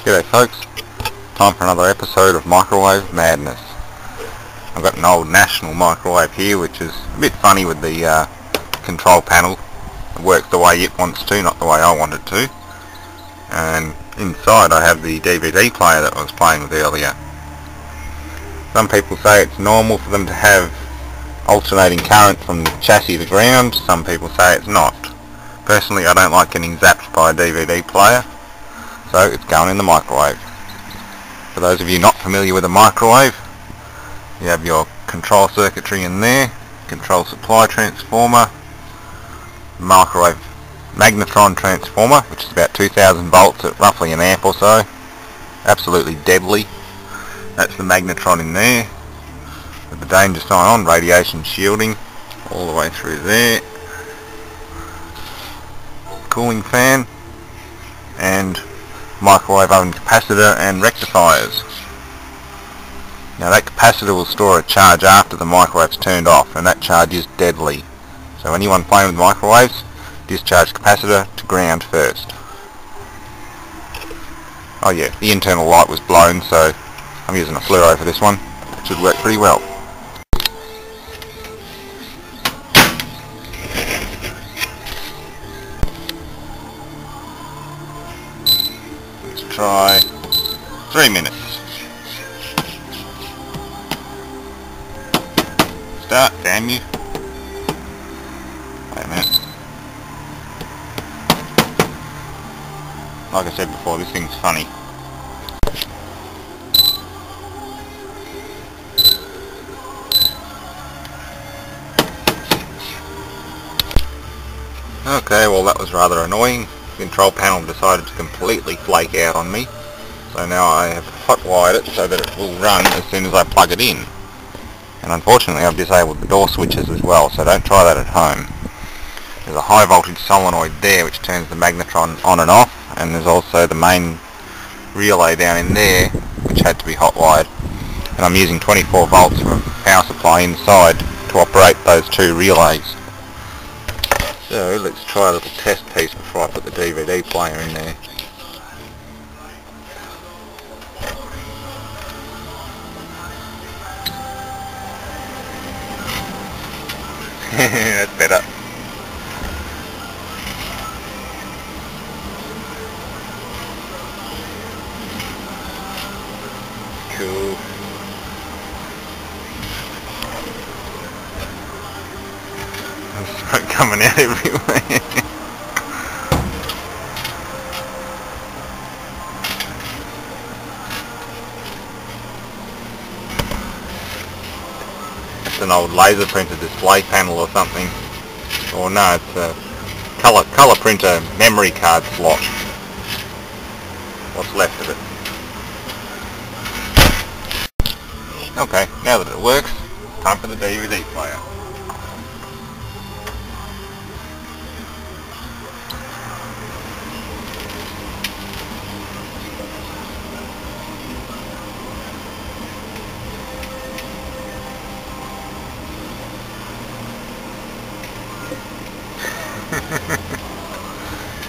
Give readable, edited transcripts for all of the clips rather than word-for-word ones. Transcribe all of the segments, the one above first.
G'day folks, time for another episode of Microwave Madness. I've got an old National microwave here which is a bit funny with the control panel. It works the way it wants to, not the way I want it to. And inside I have the DVD player that I was playing with earlier. Some people say it's normal for them to have alternating current from the chassis to ground, some people say it's not. Personally, I don't like getting zapped by a DVD player, so it's going in the microwave. For those of you not familiar with a microwave, you have your control circuitry in there, control supply transformer, microwave magnetron transformer, which is about 2000 volts at roughly an amp or so. Absolutely deadly. That's the magnetron in there, with the danger sign on, radiation shielding, all the way through there. Cooling fan, and microwave oven capacitor and rectifiers. Now that capacitor will store a charge after the microwave's turned off, and that charge is deadly. So anyone playing with microwaves, discharge capacitor to ground first. Oh yeah, the internal light was blown, so I'm using a fluoro for this one. It should work pretty well. Try 3 minutes. Start, damn you. Wait a minute. Like I said before, this thing's funny. Okay, well that was rather annoying. The control panel decided to completely flake out on me, so now I have hot-wired it so that it will run as soon as I plug it in. And unfortunately I've disabled the door switches as well, so don't try that at home. There's a high voltage solenoid there which turns the magnetron on and off, and there's also the main relay down in there which had to be hot-wired. And I'm using 24 volts from a power supply inside to operate those two relays. So let's try a little test piece before I put the DVD player in there. That's better. Cool. Smoke coming out everywhere. It's an old laser printer display panel or something. Or no, it's a color printer memory card slot. What's left of it. Okay, now that it works, time for the DVD player.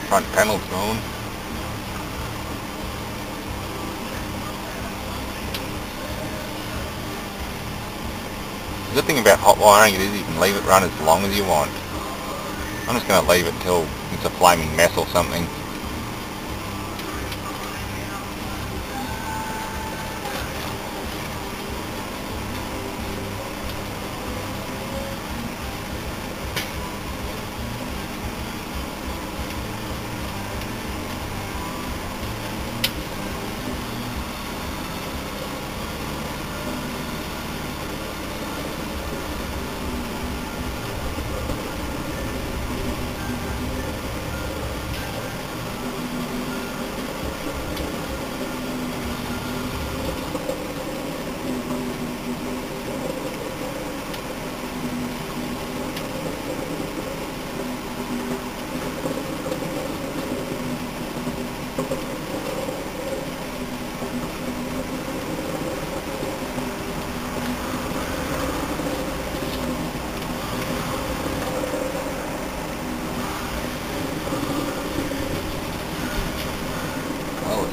Front panel's gone. The good thing about hot wiring it is you can leave it run as long as you want. I'm just going to leave it till it's a flaming mess or something.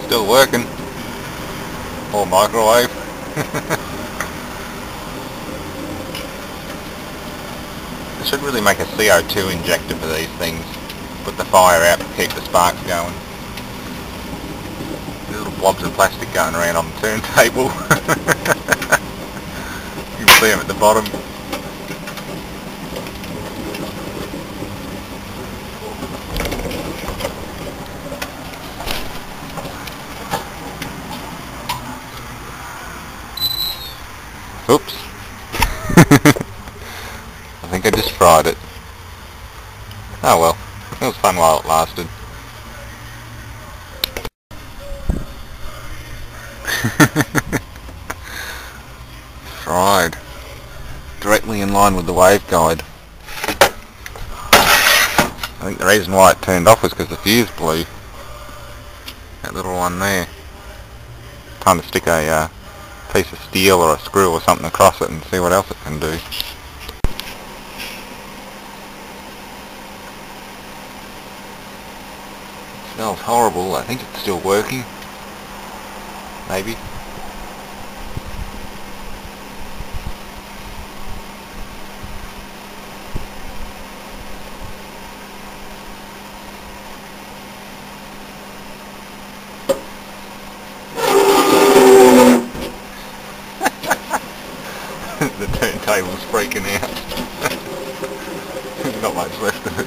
Still working. Or microwave. I should really make a CO2 injector for these things. Put the fire out to keep the sparks going. Little blobs of plastic going around on the turntable. You can see them at the bottom. Oops. I think I just fried it. Oh well, it was fun while it lasted. Fried. Directly in line with the waveguide. I think the reason why it turned off was because the fuse blew. That little one there. Time to stick a piece of steel or a screw or something across it and see what else it can do. It smells horrible. I think it's still working. Maybe. The turntable's freaking out. There's not much left of it.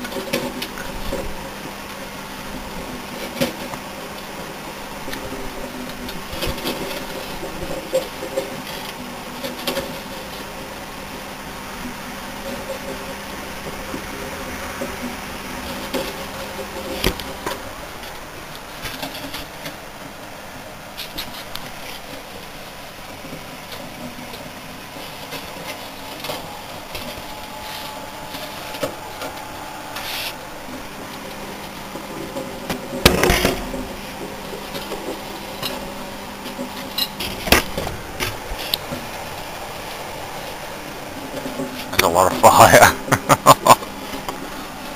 There's a lot of fire.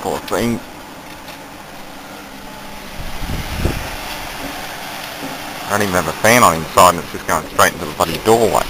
Poor thing. I don't even have a fan on inside and it's just going straight into the bloody doorway.